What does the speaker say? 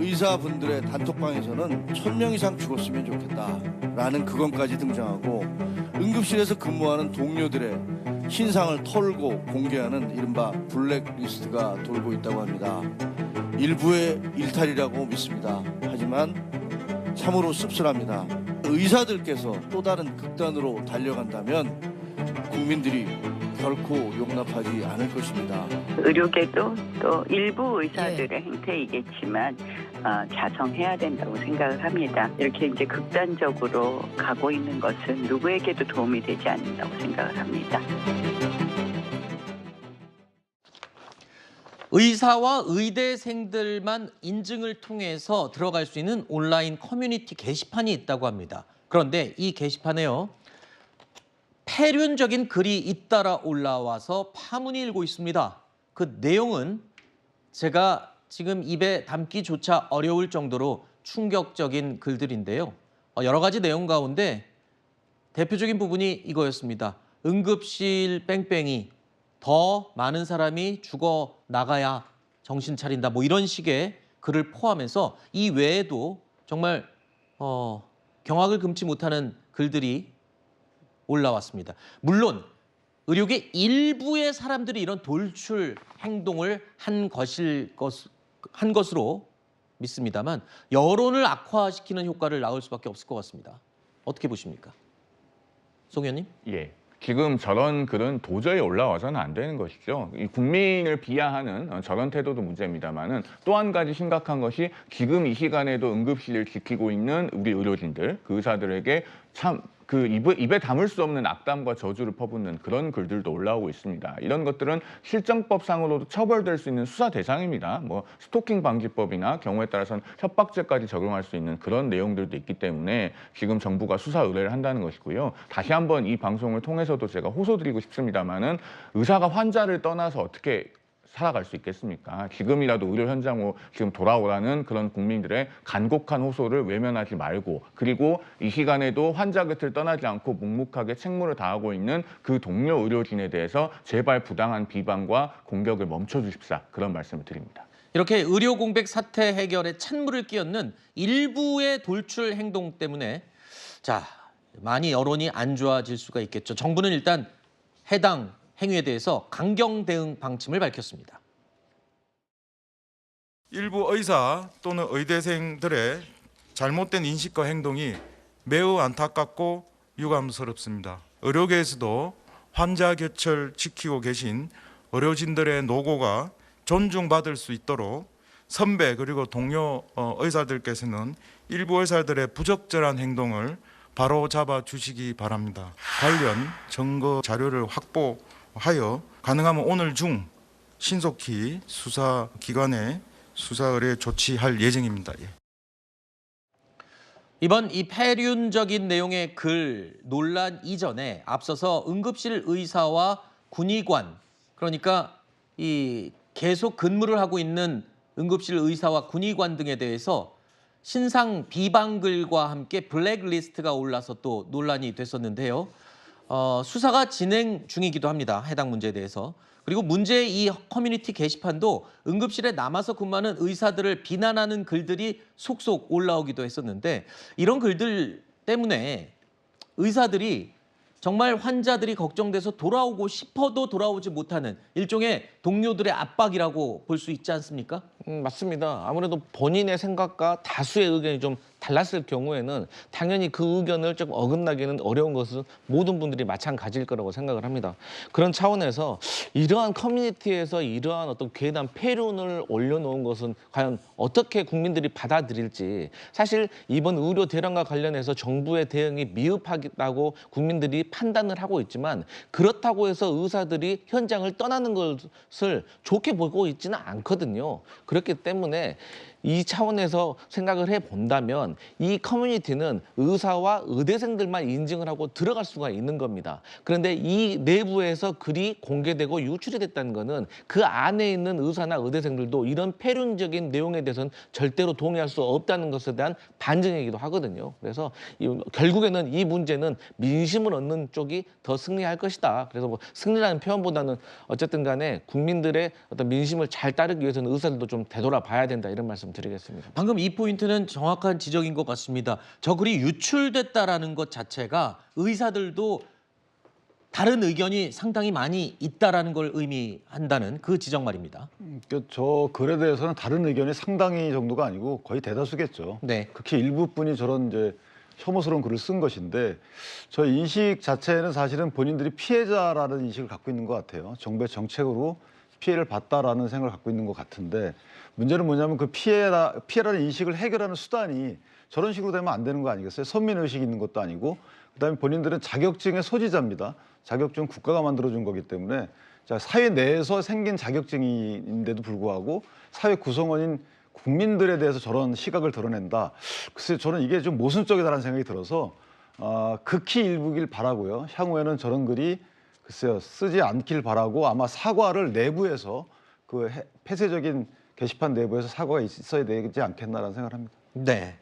의사분들의 단톡방에서는 1000명 이상 죽었으면 좋겠다라는 그건까지 등장하고 응급실에서 근무하는 동료들의 신상을 털고 공개하는 이른바 블랙리스트가 돌고 있다고 합니다. 일부의 일탈이라고 믿습니다. 하지만 참으로 씁쓸합니다. 의사들께서 또 다른 극단으로 달려간다면 국민들이 결코 용납하지 않을 것입니다. 의료계도 또 일부 의사들의 행태이겠지만 자성해야 된다고 생각을 합니다. 이렇게 이제 극단적으로 가고 있는 것은 누구에게도 도움이 되지 않는다고 생각을 합니다. 의사와 의대생들만 인증을 통해서 들어갈 수 있는 온라인 커뮤니티 게시판이 있다고 합니다. 그런데 이 게시판에요, 폐륜적인 글이 잇따라 올라와서 파문이 일고 있습니다. 그 내용은 제가 지금 입에 담기조차 어려울 정도로 충격적인 글들인데요. 여러 가지 내용 가운데 대표적인 부분이 이거였습니다. 응급실 뺑뺑이, 더 많은 사람이 죽어 나가야 정신 차린다. 뭐 이런 식의 글을 포함해서 이 외에도 정말 경악을 금치 못하는 글들이 올라왔습니다. 물론 의료계 일부의 사람들이 이런 돌출 행동을 한 것으로 믿습니다만 여론을 악화시키는 효과를 낳을 수밖에 없을 것 같습니다. 어떻게 보십니까? 송 의원님? 예. 지금 저런 글은 도저히 올라와서는 안 되는 것이죠. 이 국민을 비하하는 저런 태도도 문제입니다만은 또 한 가지 심각한 것이 지금 이 시간에도 응급실을 지키고 있는 우리 의료진들, 그 의사들에게 참 그 입에 담을 수 없는 악담과 저주를 퍼붓는 그런 글들도 올라오고 있습니다. 이런 것들은 실정법상으로도 처벌될 수 있는 수사 대상입니다. 뭐 스토킹 방지법이나 경우에 따라서는 협박죄까지 적용할 수 있는 그런 내용들도 있기 때문에 지금 정부가 수사 의뢰를 한다는 것이고요. 다시 한번 이 방송을 통해서도 제가 호소드리고 싶습니다만은 의사가 환자를 떠나서 어떻게 살아갈 수 있겠습니까? 지금이라도 의료 현장으로 지금 돌아오라는 그런 국민들의 간곡한 호소를 외면하지 말고, 그리고 이 시간에도 환자 곁을 떠나지 않고 묵묵하게 책무를 다하고 있는 그 동료 의료진에 대해서 제발 부당한 비방과 공격을 멈춰주십사, 그런 말씀을 드립니다. 이렇게 의료 공백 사태 해결에 찬물을 끼얹는 일부의 돌출 행동 때문에 많이 여론이 안 좋아질 수가 있겠죠. 정부는 일단 해당 행위에 대해서 강경 대응 방침을 밝혔습니다. 일부 의사 또는 의대생들의 잘못된 인식과 행동이 매우 안타깝고 유감스럽습니다. 의료계에서도 환자 곁을 지키고 계신 의료진들의 노고가 존중받을 수 있도록 선배 그리고 동료 의사들께서는 일부 의사들의 부적절한 행동을 바로 잡아 주시기 바랍니다. 관련 증거 자료를 확보하여 가능하면 오늘 중 신속히 수사기관에 수사 의뢰 조치할 예정입니다. 이번 이 폐륜적인 내용의 글 논란 이전에 앞서서 응급실 의사와 군의관, 그러니까 이 계속 근무를 하고 있는 응급실 의사와 군의관 등에 대해서 신상 비방글과 함께 블랙리스트가 올라서 또 논란이 됐었는데요. 수사가 진행 중이기도 합니다. 해당 문제에 대해서. 그리고 문제의 이 커뮤니티 게시판도 응급실에 남아서 근무하는 의사들을 비난하는 글들이 속속 올라오기도 했었는데, 이런 글들 때문에 의사들이 정말 환자들이 걱정돼서 돌아오고 싶어도 돌아오지 못하는 일종의 동료들의 압박이라고 볼 수 있지 않습니까? 맞습니다. 아무래도 본인의 생각과 다수의 의견이 좀 달랐을 경우에는 당연히 그 의견을 좀 어긋나기는 어려운 것은 모든 분들이 마찬가지일 거라고 생각을 합니다. 그런 차원에서 이러한 커뮤니티에서 이러한 어떤 괴담, 폐륜을 올려놓은 것은 과연 어떻게 국민들이 받아들일지, 사실 이번 의료 대란과 관련해서 정부의 대응이 미흡하다고 국민들이 판단을 하고 있지만, 그렇다고 해서 의사들이 현장을 떠나는 것을 좋게 보고 있지는 않거든요. 그렇기 때문에 이 차원에서 생각을 해본다면 이 커뮤니티는 의사와 의대생들만 인증을 하고 들어갈 수가 있는 겁니다. 그런데 이 내부에서 글이 공개되고 유출이 됐다는 것은 그 안에 있는 의사나 의대생들도 이런 폐륜적인 내용에 대해서는 절대로 동의할 수 없다는 것에 대한 반증이기도 하거든요. 그래서 결국에는 이 문제는 민심을 얻는 쪽이 더 승리할 것이다. 그래서 뭐 승리라는 표현보다는 어쨌든 간에 국민들의 어떤 민심을 잘 따르기 위해서는 의사들도 좀 되돌아봐야 된다, 이런 말씀 말씀드리겠습니다. 방금 이 포인트는 정확한 지적인 것 같습니다. 저 글이 유출됐다라는 것 자체가 의사들도 다른 의견이 상당히 많이 있다라는 걸 의미한다는 그 지적 말입니다. 저 글에 대해서는 다른 의견이 상당히 정도가 아니고 거의 대다수겠죠. 네. 극히 일부분이 저런 이제 혐오스러운 글을 쓴 것인데 저 인식 자체는 사실은 본인들이 피해자라는 인식을 갖고 있는 것 같아요. 정부의 정책으로 피해를 봤다라는 생각을 갖고 있는 것 같은데 문제는 뭐냐면 그 피해라는 인식을 해결하는 수단이 저런 식으로 되면 안 되는 거 아니겠어요? 선민의식이 있는 것도 아니고 그다음에 본인들은 자격증의 소지자입니다. 자격증 국가가 만들어준 거기 때문에 자, 사회 내에서 생긴 자격증인데도 불구하고 사회 구성원인 국민들에 대해서 저런 시각을 드러낸다. 글쎄 저는 이게 좀 모순적이다라는 생각이 들어서 극히 일부길 바라고요. 향후에는 저런 글이 글쎄요 쓰지 않길 바라고 아마 사과를 내부에서 그 폐쇄적인 게시판 내부에서 사과가 있어야 되지 않겠나라는 생각을 합니다. 네.